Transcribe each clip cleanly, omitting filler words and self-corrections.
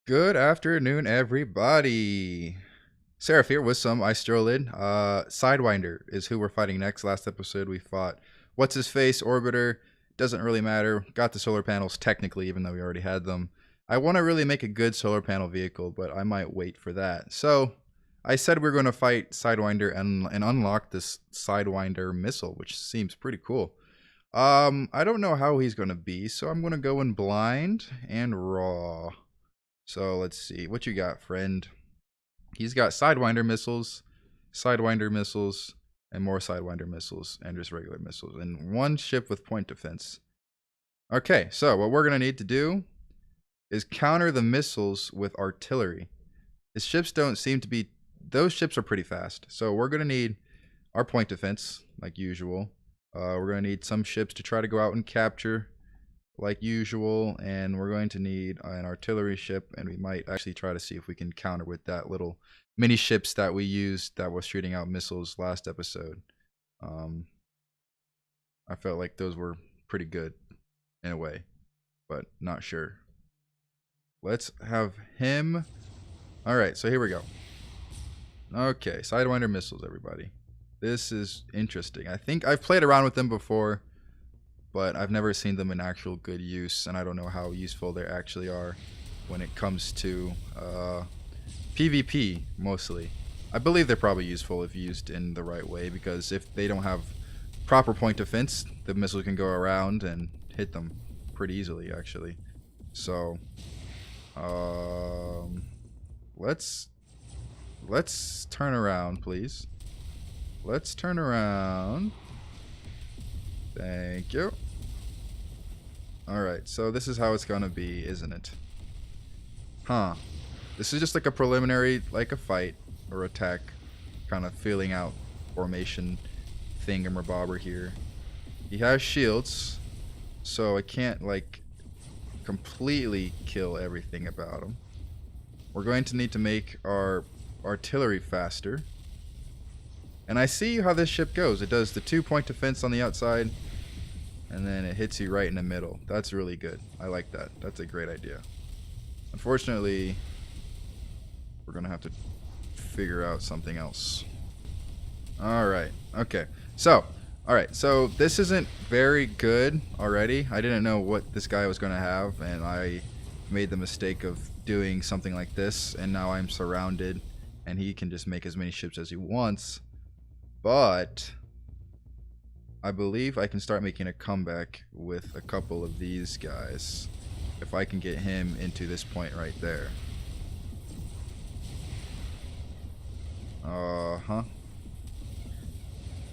Good afternoon, everybody. Seraph here with some Istrolid. Sidewinder is who we're fighting next. Last episode we fought what's his face, Orbiter. Doesn't really matter. Got the solar panels technically, even though we already had them. I want to really make a good solar panel vehicle, but I might wait for that. So I said we're going to fight Sidewinder and unlock this Sidewinder missile, which seems pretty cool. I don't know how he's going to be, so I'm going to go in blind and raw. So let's see. What you got, friend? He's got Sidewinder missiles, and more Sidewinder missiles, and just regular missiles, and one ship with point defense. Okay, so what we're going to need to do is counter the missiles with artillery. His ships don't seem to be... Those ships are pretty fast. So we're going to need our point defense, like usual. We're going to need some ships to try to go out and capture, like usual, and we're going to need an artillery ship, and we might actually try to see if we can counter with that little mini ships that we used that was shooting out missiles last episode. I felt like those were pretty good in a way, but not sure. Let's have him. Alright, so here we go. Okay, Sidewinder missiles, everybody. This is interesting. I think I've played around with them before, but I've never seen them in actual good use, and I don't know how useful they actually are when it comes to PvP, mostly. I believe they're probably useful if used in the right way, because if they don't have proper point defense, the missile can go around and hit them pretty easily, actually. So, let's turn around, please. Let's turn around. Thank you. Alright, so this is how it's gonna be, isn't it? Huh. This is just like a preliminary, like a fight or attack, kind of feeling out formation thingamabobber here. He has shields, so I can't, like, completely kill everything about him. We're going to need to make our artillery faster. And I see how this ship goes. It does the 2-point defense on the outside, and then it hits you right in the middle. That's really good. I like that. That's a great idea. Unfortunately, we're going to have to figure out something else. Alright. Okay. So, alright. So, this isn't very good already. I didn't know what this guy was going to have, and I made the mistake of doing something like this, and now I'm surrounded, and he can just make as many ships as he wants. But I believe I can start making a comeback with a couple of these guys if I can get him into this point right there.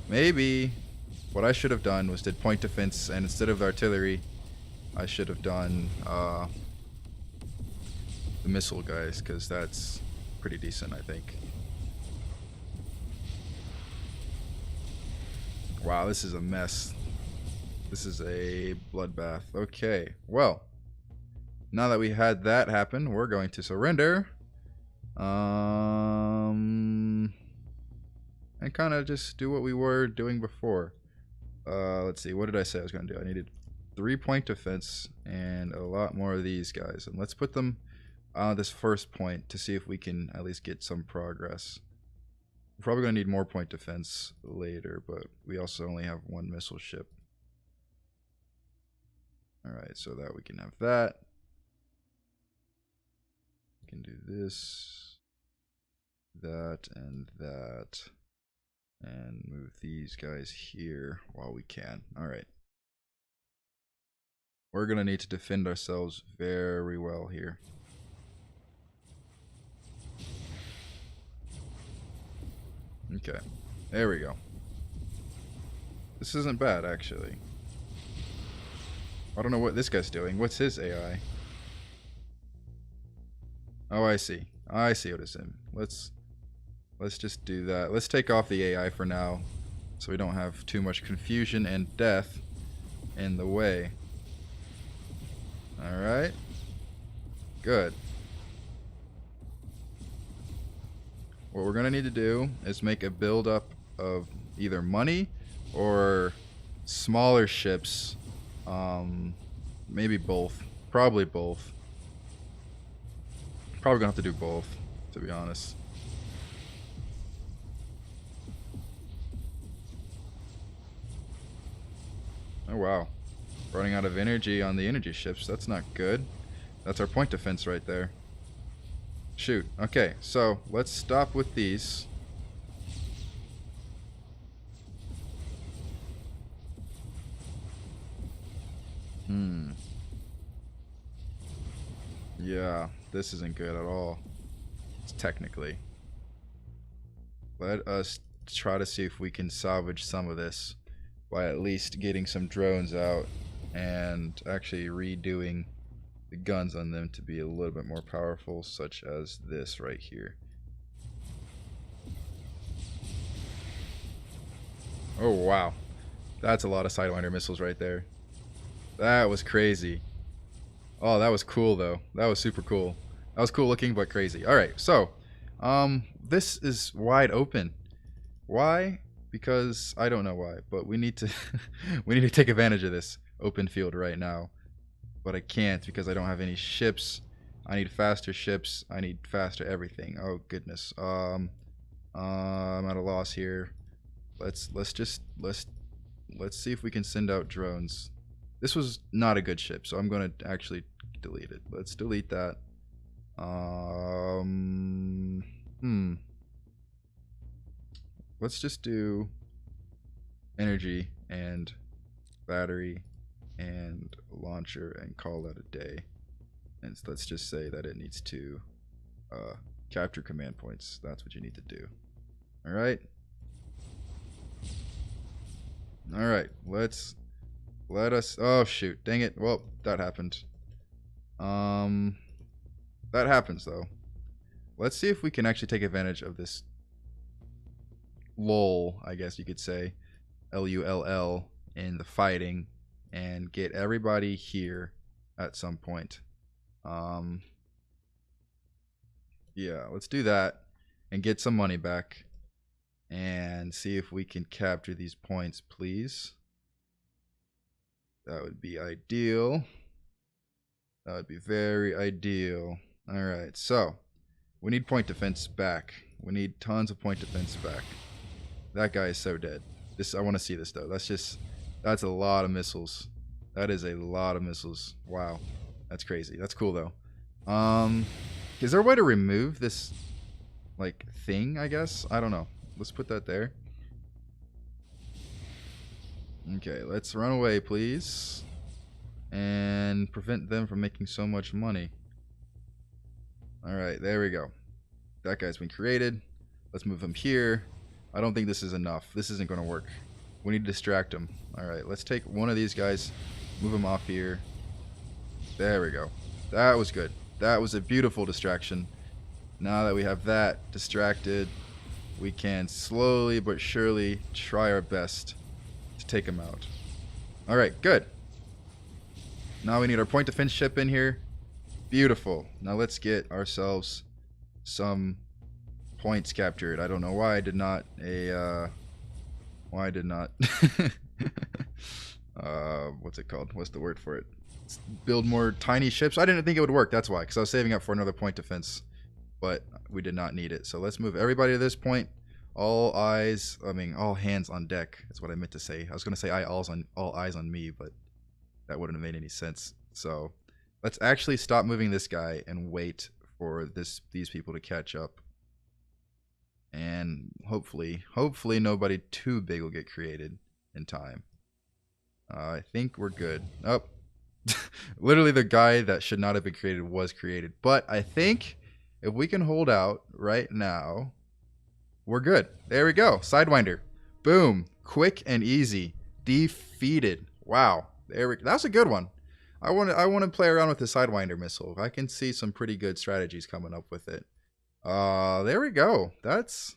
Maybe what I should have done was did point defense, and instead of artillery, I should have done the missile guys, because that's pretty decent, I think. Wow, this is a mess. This is a bloodbath. Okay, well, now that we had that happen, we're going to surrender. And kind of just do what we were doing before. Let's see, what did I say I was going to do? I needed 3-point defense and a lot more of these guys. And let's put them on this first point to see if we can at least get some progress. We're probably going to need more point defense later, but we also only have one missile ship. Alright, so that we can have that. We can do this, that, and move these guys here while we can. Alright. We're going to need to defend ourselves very well here. Okay, there we go. This isn't bad, actually. I don't know what this guy's doing. What's his AI? Oh, I see. I see what it's in. Let's just do that. Let's take off the AI for now, so we don't have too much confusion and death in the way. Alright. Good. What we're going to need to do is make a build-up of either money or smaller ships. Maybe both. Probably both. Probably gonna have to do both, to be honest. Oh wow. Running out of energy on the energy ships. That's not good. That's our point defense right there. Shoot. Okay, so let's stop with these. Yeah, this isn't good at all. It's technically. Let us try to see if we can salvage some of this by at least getting some drones out and actually redoing the guns on them to be a little bit more powerful, such as this right here. Oh wow, that's a lot of Sidewinder missiles right there. That was crazy. Oh, that was cool though. That was super cool. That was cool looking, but crazy. All right, so this is wide open. Why? Because I don't know why, but we need to we need to take advantage of this open field right now. But I can't because I don't have any ships. I need faster ships. I need faster everything. Oh goodness. I'm at a loss here. Let's see if we can send out drones. This was not a good ship, so I'm gonna actually delete it. Let's delete that. Let's just do energy and battery and launcher and call that a day. And let's just say that it needs to capture command points. That's what you need to do. All right. All right. Let us. Oh shoot! Dang it! Well, that happened. That happens though. Let's see if we can actually take advantage of this lull, I guess you could say, LULL, in the fighting, and get everybody here at some point. Yeah, let's do that and get some money back and see if we can capture these points, please. That would be ideal. That would be very ideal. All right, so we need point defense back. We need tons of point defense back. That guy is so dead. I want to see this though. That's a lot of missiles. That is a lot of missiles. Wow, that's crazy. That's cool though. Is there a way to remove this like thing? I guess I don't know. Let's put that there. Okay, let's run away, please, and prevent them from making so much money. All right, there we go. That guy's been created. Let's move him here. I don't think this is enough. This isn't going to work. We need to distract him. All right, let's take one of these guys, move him off here. There we go. That was good. That was a beautiful distraction. Now that we have that distracted, we can slowly but surely try our best to take him out. All right, good. Now we need our point defense ship in here. Beautiful. Now let's get ourselves some points captured. I don't know why I did not what's it called? What's the word for it? Build more tiny ships. I didn't think it would work. That's why, because I was saving up for another point defense, but we did not need it. So let's move everybody to this point. All hands on deck. That's what I meant to say. I was going to say all eyes on me, but that wouldn't have made any sense. So let's actually stop moving this guy and wait for these people to catch up. And hopefully nobody too big will get created in time. I think we're good. Oh, literally the guy that should not have been created was created. But I think if we can hold out right now, we're good. There we go. Sidewinder. Boom. Quick and easy. Defeated. Wow. That's a good one. I want to play around with the Sidewinder missile. I can see some pretty good strategies coming up with it. There we go. That's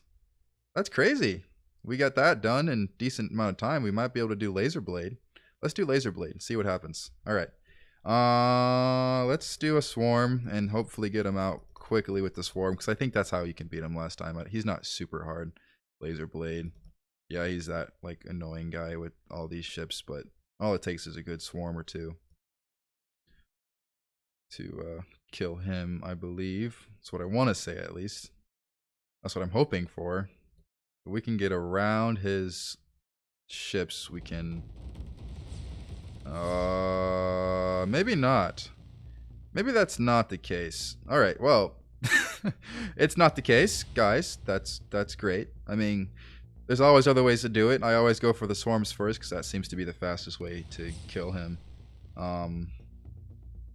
crazy. We got that done in a decent amount of time. We might be able to do laser blade. Let's do laser blade and see what happens. All right. Let's do a swarm and hopefully get him out quickly with the swarm, because I think that's how you can beat him last time. He's not super hard. Laser blade. Yeah, he's that like annoying guy with all these ships, but all it takes is a good swarm or two. to kill him, I believe. That's what I want to say, at least. That's what I'm hoping for. If we can get around his ships, we can... maybe not. Maybe that's not the case. Alright, well... it's not the case, guys. That's great. I mean, there's always other ways to do it. I always go for the swarms first, because that seems to be the fastest way to kill him.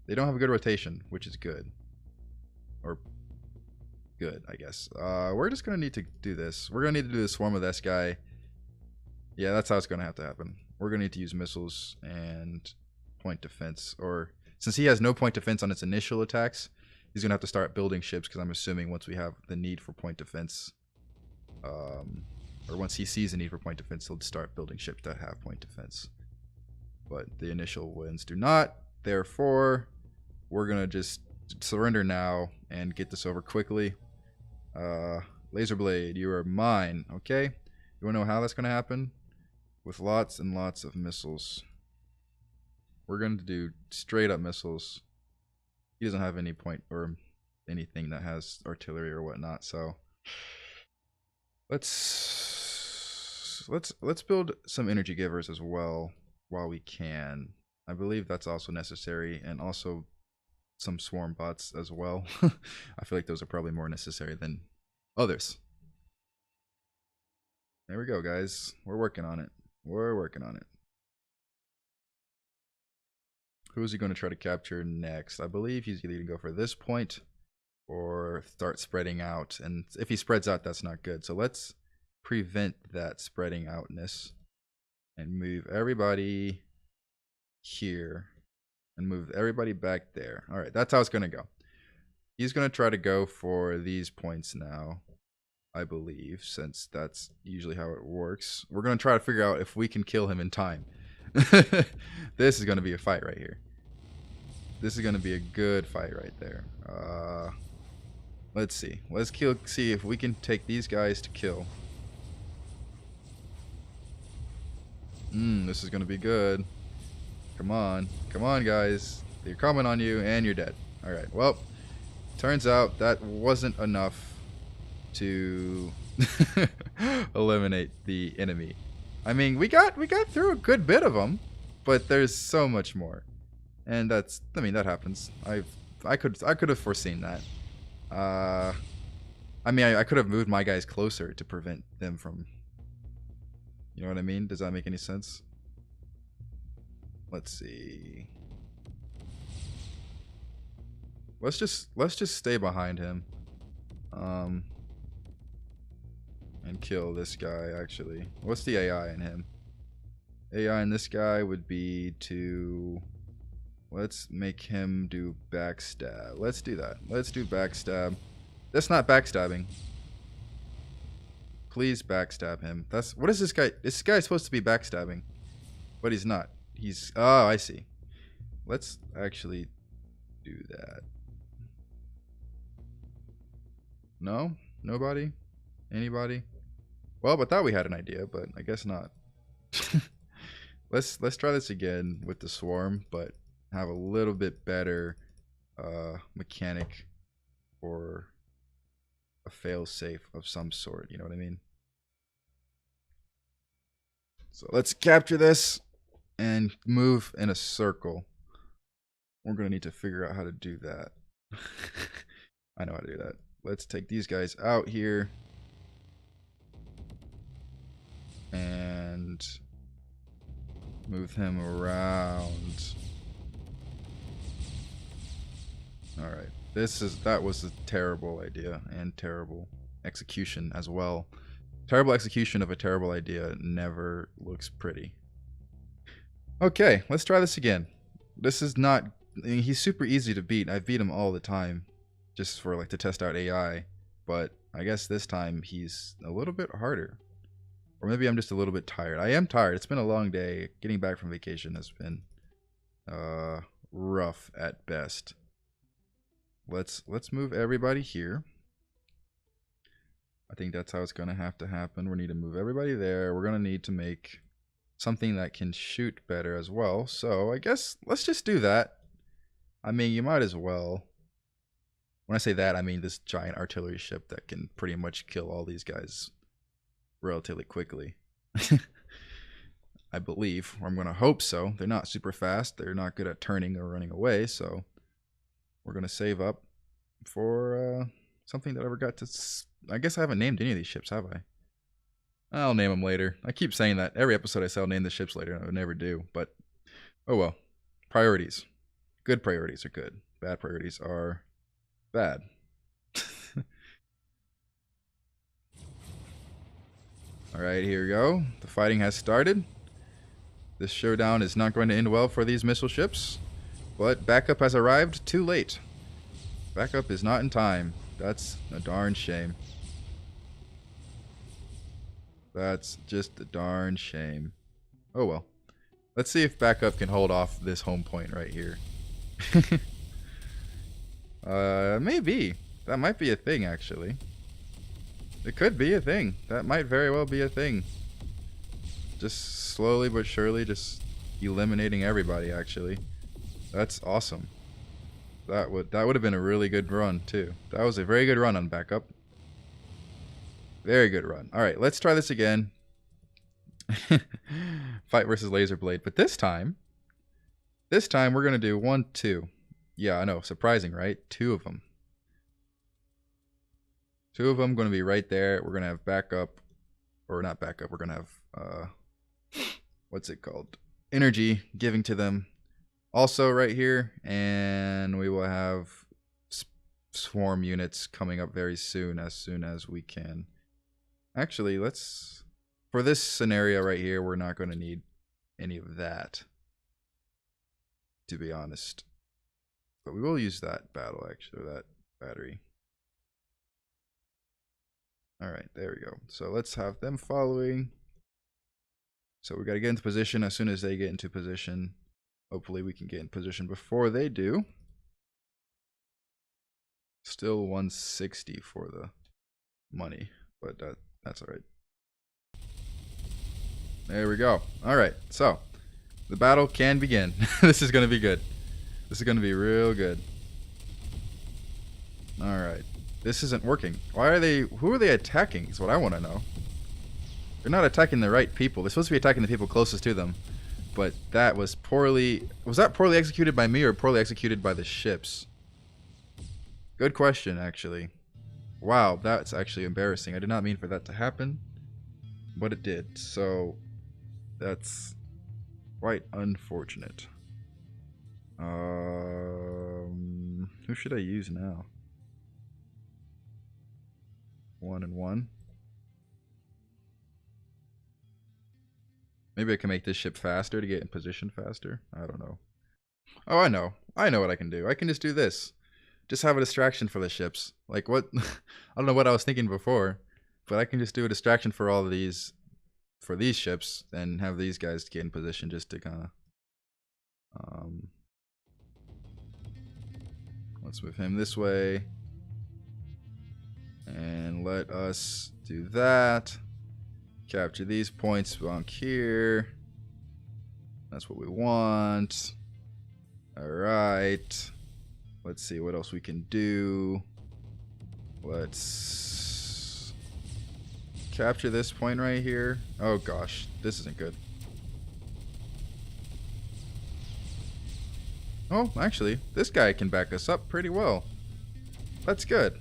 They don't have a good rotation, which is good. Or good, I guess. We're just going to need to do this. We're going to need to do the swarm with this guy. Yeah, that's how it's going to have to happen. We're going to need to use missiles and point defense. Or, since he has no point defense on its initial attacks, he's going to have to start building ships, because I'm assuming once we have the need for point defense, or once he sees the need for point defense, he'll start building ships that have point defense. But the initial ones do not. Therefore, we're going to just surrender now and get this over quickly. Laser Blade, you are mine, okay? You want to know how that's going to happen? With lots and lots of missiles. We're going to do straight up missiles. He doesn't have any point or anything that has artillery or whatnot, so let's build some energy givers as well while we can. I believe that's also necessary, and also some swarm bots as well. I feel like those are probably more necessary than others. There we go, guys. We're working on it. We're working on it. Who's he going to try to capture next? I believe he's either going to go for this point or start spreading out. And if he spreads out, that's not good. So let's prevent that spreading outness and move everybody here and move everybody back there. All right, that's how it's going to go. He's going to try to go for these points now, I believe, since that's usually how it works. We're going to try to figure out if we can kill him in time. This is going to be a fight right here. This is going to be a good fight right there. Let's see. Let's see if we can take these guys to kill. This is going to be good. Come on. Come on, guys. They're coming on you, and you're dead. Alright, well, turns out that wasn't enough to eliminate the enemy. I mean, we got through a good bit of them, but there's so much more. And that's, I mean, that happens. I could have foreseen that. I mean, I could have moved my guys closer to prevent them from, you know what I mean? Does that make any sense? Let's see. Let's just stay behind him. And kill this guy, actually. What's the AI in him? AI in this guy would be to... Let's make him do backstab. Let's do that. Let's do backstab. That's not backstabbing. Please backstab him. That's... What is this guy? This guy's supposed to be backstabbing. But he's not. He's... Oh, I see. Let's actually do that. No? Nobody? Anybody? Well, I thought we had an idea, but I guess not. Let's try this again with the swarm, but have a little bit better mechanic or a fail-safe of some sort, you know what I mean? So let's capture this and move in a circle. We're going to need to figure out how to do that. I know how to do that. Let's take these guys out here. And move him around. Alright. That was a terrible idea and terrible execution as well. Terrible execution of a terrible idea never looks pretty. Okay, let's try this again. This is not... I mean, he's super easy to beat. I beat him all the time. Just for like to test out AI. But I guess this time he's a little bit harder. Or maybe I'm just a little bit tired. I am tired. It's been a long day. Getting back from vacation has been rough at best. Let's move everybody here. I think that's how it's going to have to happen. We need to move everybody there. We're going to need to make something that can shoot better as well. So I guess let's just do that. I mean, you might as well. When I say that, I mean this giant artillery ship that can pretty much kill all these guys relatively quickly. I believe, or I'm going to hope so. They're not super fast. They're not good at turning or running away, so we're going to save up for something that I ever got to... I guess I haven't named any of these ships, have I? I'll name them later. I keep saying that. Every episode I say I'll name the ships later, and I would never do, but oh well. Priorities. Good priorities are good. Bad priorities are bad. Alright, here we go. The fighting has started. This showdown is not going to end well for these missile ships, but backup has arrived too late. Backup is not in time. That's a darn shame. That's just a darn shame. Oh well. Let's see if backup can hold off this home point right here. Maybe. That might be a thing, actually. It could be a thing. That might very well be a thing. Just slowly but surely just eliminating everybody, actually. That's awesome. That would have been a really good run, too. That was a very good run on backup. Very good run. Alright, let's try this again. Fight versus laser blade. But this time we're going to do 1, 2. Yeah, I know. Surprising, right? 2 of them. 2 of them going to be right there. We're going to have backup. Or not backup. We're going to have, what's it called? Energy giving to them. Also right here. And we will have swarm units coming up very soon as we can. Actually, let's... For this scenario right here, we're not going to need any of that, to be honest. But we will use that battle, actually, or that battery. Alright, there we go. So let's have them following. So we got to get into position. As soon as they get into position, hopefully we can get in position before they do. Still 160 for the money, but that's alright. There we go. Alright, so the battle can begin. This is going to be good. This is going to be real good. Alright. This isn't working. Why are they... Who are they attacking is what I want to know. They're not attacking the right people. They're supposed to be attacking the people closest to them. But that was poorly... Was that poorly executed by me or poorly executed by the ships? Good question, actually. Wow, that's actually embarrassing. I did not mean for that to happen. But it did. So... That's quite unfortunate. Who should I use now? 1 and 1. Maybe I can make this ship faster to get in position faster. I don't know. Oh, I know. I know what I can do. I can just do this. Just have a distraction for the ships. Like what? I don't know what I was thinking before, but I can just do a distraction for all of these. For these ships, and have these guys get in position just to kind of let's move him this way and let us do that. Capture these points on here. That's what we want. Alright, let's see what else we can do. Let's capture this point right here. Oh gosh, this isn't good. Oh, actually, this guy can back us up pretty well. That's good.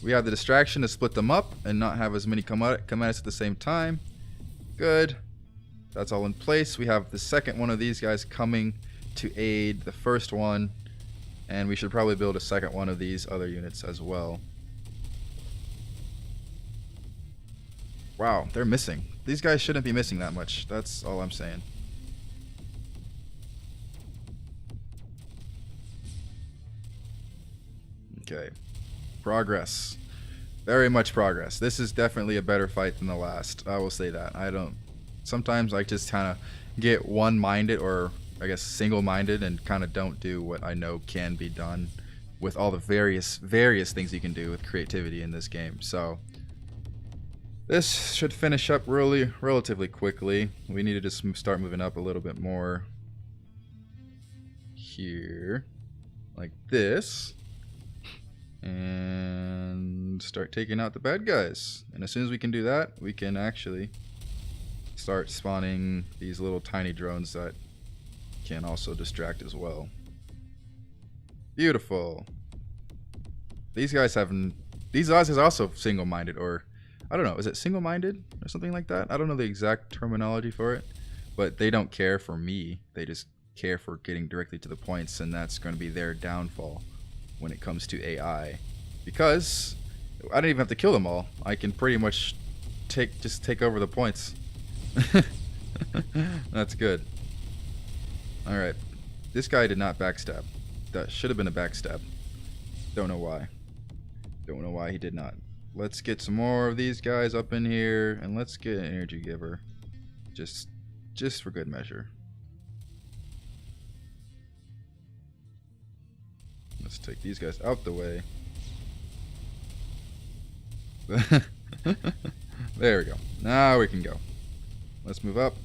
We have the distraction to split them up and not have as many come at us at the same time. Good. That's all in place. We have the second one of these guys coming to aid the first one, and we should probably build a second one of these other units as well. Wow, they're missing. These guys shouldn't be missing that much. That's all I'm saying. Okay. Progress. Very much progress. This is definitely a better fight than the last. I will say that. Sometimes I just kind of get one-minded, or I guess single-minded, and kind of don't do what I know can be done with all the various things you can do with creativity in this game. So this should finish up relatively quickly. We need to just start moving up a little bit more here. like this. And start taking out the bad guys. And as soon as we can do that, we can actually start spawning these little tiny drones that can also distract as well. Beautiful. These guys are also single-minded, or I don't know, is it single-minded or something like that? I don't know the exact terminology for it, but they don't care for me. They just care for getting directly to the points, and that's going to be their downfall when it comes to AI, because I don't even have to kill them all. I can pretty much just take over the points. That's good. All right, this guy did not backstab. That should have been a backstab. Don't know why. Don't know why he did not. Let's get some more of these guys up in here, and let's get an energy giver, just for good measure. Let's take these guys out the way. There we go. Now we can go. Let's move up.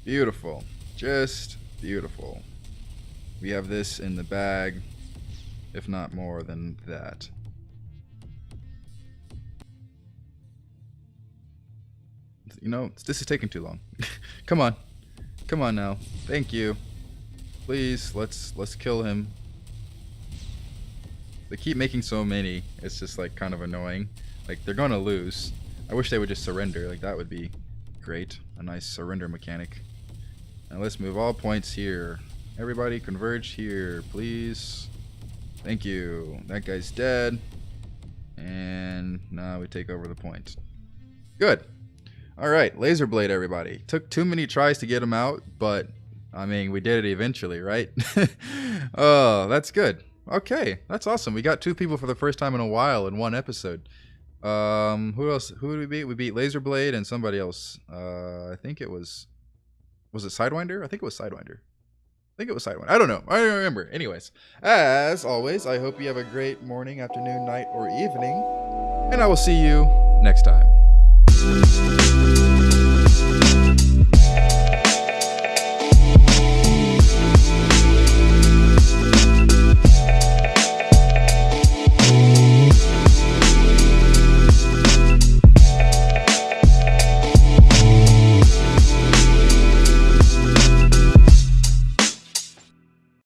Beautiful. Just beautiful. We have this in the bag, if not more than that. You know, this is taking too long. Come on. Come on now. Thank you. Please, let's kill him. They keep making so many. It's just like kind of annoying. Like, they're gonna lose. I wish they would just surrender. Like, that would be great. A nice surrender mechanic. Now let's move all points here. Everybody converge here, please. Thank you. That guy's dead. And now we take over the point. Good. Alright, laser blade, everybody. Took too many tries to get him out, but I mean, we did it eventually, right? Oh, that's good. Okay, that's awesome. We got 2 people for the first time in a while in one episode. Who else? Who did we beat? We beat laser blade and somebody else. I think it was it Sidewinder? I think it was Sidewinder. I don't know. I don't remember. Anyways, as always, I hope you have a great morning, afternoon, night, or evening, and I will see you next time.